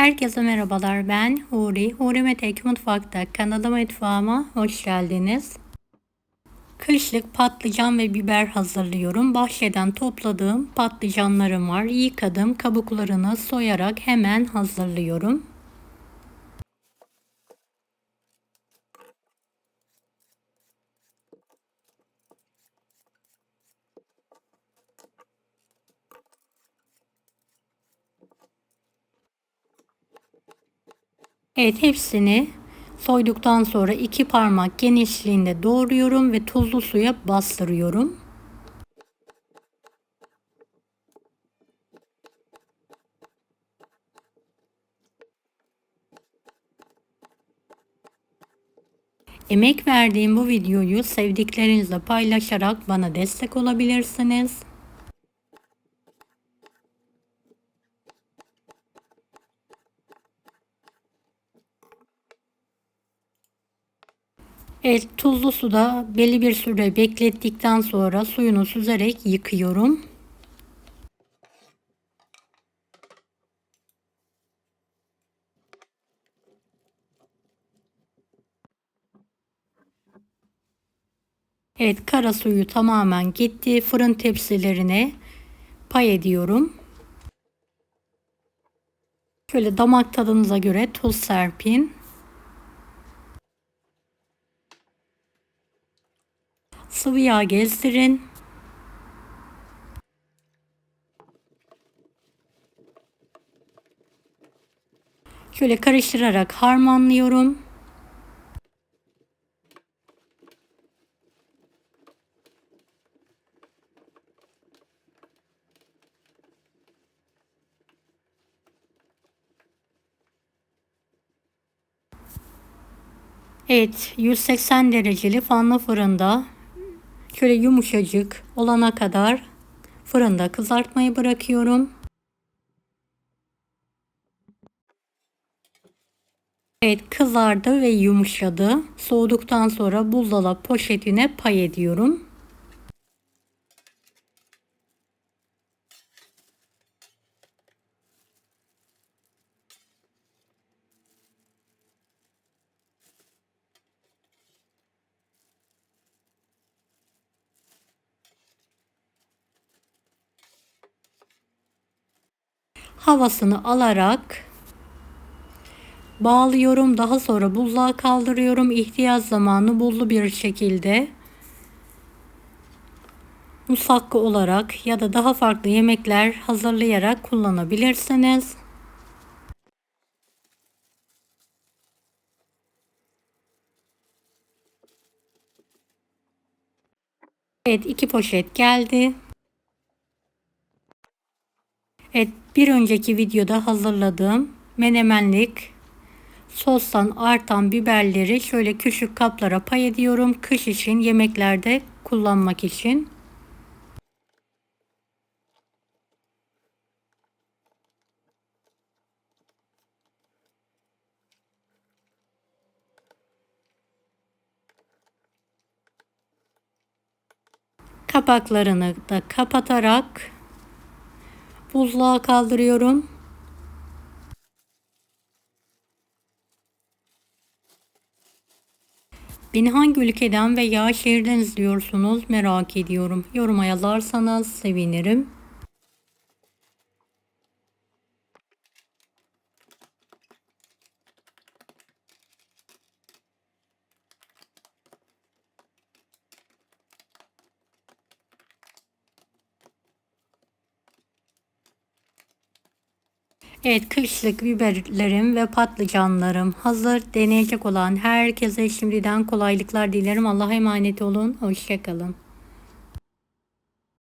Herkese merhabalar, ben Huri. Huri Metek Mutfak'ta kanalıma, mutfağıma hoş geldiniz. Kışlık patlıcan ve biber hazırlıyorum. Bahçeden topladığım patlıcanlarım var. Yıkadım, kabuklarını soyarak hemen hazırlıyorum. Evet, hepsini soyduktan sonra 2 parmak genişliğinde doğruyorum ve tuzlu suya bastırıyorum. Emek verdiğim bu videoyu sevdiklerinizle paylaşarak bana destek olabilirsiniz. Evet, tuzlu suda belli bir süre beklettikten sonra suyunu süzerek yıkıyorum. Evet, kara suyu tamamen gitti. Fırın tepsilerine pay ediyorum. Şöyle damak tadınıza göre tuz serpin. Sıvı yağ gezdirin. Şöyle karıştırarak harmanlıyorum. Evet, 180 dereceli fanlı fırında şöyle yumuşacık olana kadar fırında kızartmayı bırakıyorum. Evet, kızardı ve yumuşadı. Soğuduktan sonra buzdolabı poşetine pay ediyorum. Havasını alarak bağlıyorum. Daha sonra buzluğa kaldırıyorum. İhtiyaç zamanı buzlu bir şekilde musakka olarak ya da daha farklı yemekler hazırlayarak kullanabilirsiniz. Evet, 2 poşet geldi. Evet, bir önceki videoda hazırladığım menemenlik sostan artan biberleri şöyle küçük kaplara pay ediyorum. Kış için yemeklerde kullanmak için. Kapaklarını da kapatarak buzluğa kaldırıyorum. Beni hangi ülkeden veya şehirden izliyorsunuz merak ediyorum. Yoruma yazarsanız sevinirim. Evet, kışlık biberlerim ve patlıcanlarım hazır. Deneyecek olan herkese şimdiden kolaylıklar dilerim. Allah'a emanet olun. Hoşça kalın.